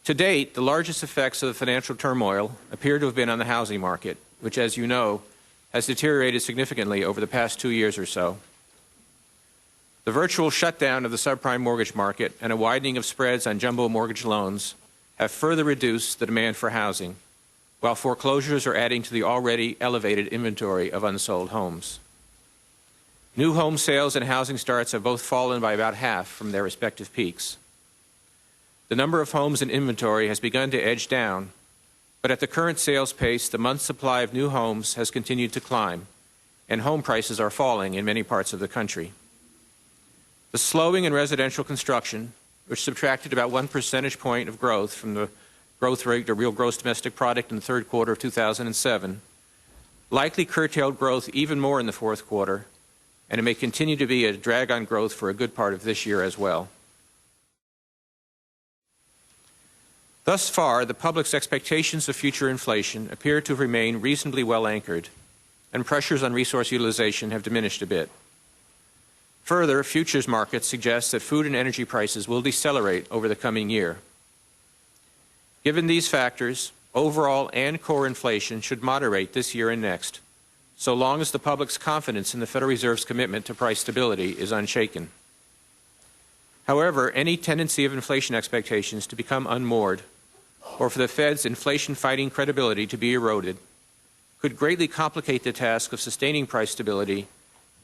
To date, the largest effects of the financial turmoil appear to have been on the housing market, which, as you know, has deteriorated significantly over the past 2 years or so. The virtual shutdown of the subprime mortgage market and a widening of spreads on jumbo mortgage loans have further reduced the demand for housing, while foreclosures are adding to the already elevated inventory of unsold homes. New home sales and housing starts have both fallen by about half from their respective peaks. The number of homes in inventory has begun to edge down, but at the current sales pace, the month's supply of new homes has continued to climb, and home prices are falling in many parts of the country. The slowing in residential construction, which subtracted about 1 percentage point of growth from the growth rate or real gross domestic product in the third quarter of 2007, likely curtailed growth even more in the fourth quarter, and it may continue to be a drag on growth for a good part of this year as well. Thus far, the public's expectations of future inflation appear to have remained reasonably well anchored, and pressures on resource utilization have diminished a bit. Further, futures markets suggest that food and energy prices will decelerate over the coming year. Given these factors, overall and core inflation should moderate this year and next, so long as the public's confidence in the Federal Reserve's commitment to price stability is unshaken. However, any tendency of inflation expectations to become unmoored, or for the Fed's inflation-fighting credibility to be eroded, could greatly complicate the task of sustaining price stability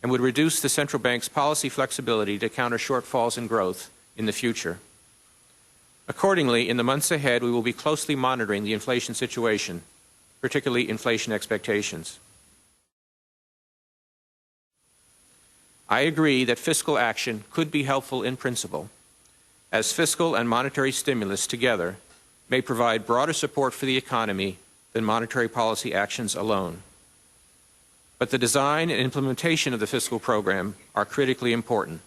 and would reduce the central bank's policy flexibility to counter shortfalls in growth in the future. Accordingly, in the months ahead, we will be closely monitoring the inflation situation, particularly inflation expectations. I agree that fiscal action could be helpful in principle, as fiscal and monetary stimulus together may provide broader support for the economy than monetary policy actions alone. But the design and implementation of the fiscal program are critically important.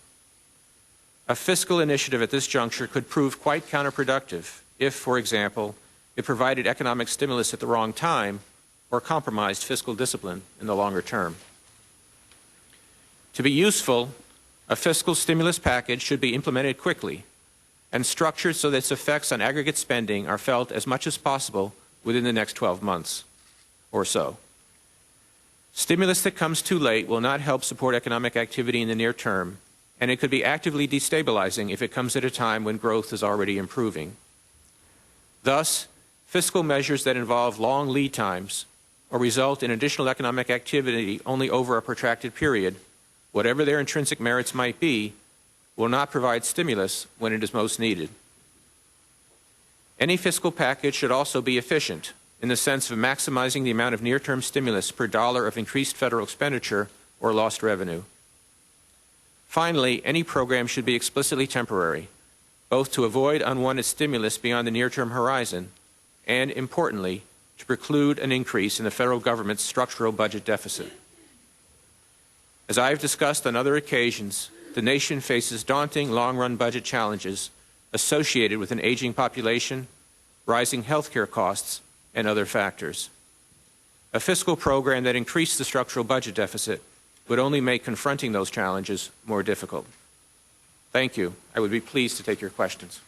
A fiscal initiative at this juncture could prove quite counterproductive if, for example, it provided economic stimulus at the wrong time or compromised fiscal discipline in the longer term. To be useful, a fiscal stimulus package should be implemented quickly and structured so that its effects on aggregate spending are felt as much as possible within the next 12 months or so. Stimulus that comes too late will not help support economic activity in the near term, and it could be actively destabilizing if it comes at a time when growth is already improving. Thus, fiscal measures that involve long lead times or result in additional economic activity only over a protracted period, whatever their intrinsic merits might be, will not provide stimulus when it is most needed. Any fiscal package should also be efficient in the sense of maximizing the amount of near-term stimulus per dollar of increased federal expenditure or lost revenue. Finally, any program should be explicitly temporary, both to avoid unwanted stimulus beyond the near-term horizon and, importantly, to preclude an increase in the federal government's structural budget deficit. As I have discussed on other occasions, the nation faces daunting long-run budget challenges associated with an aging population, rising health care costs, and other factors. A fiscal program that increased the structural budget deficit would only make confronting those challenges more difficult. Thank you. I would be pleased to take your questions.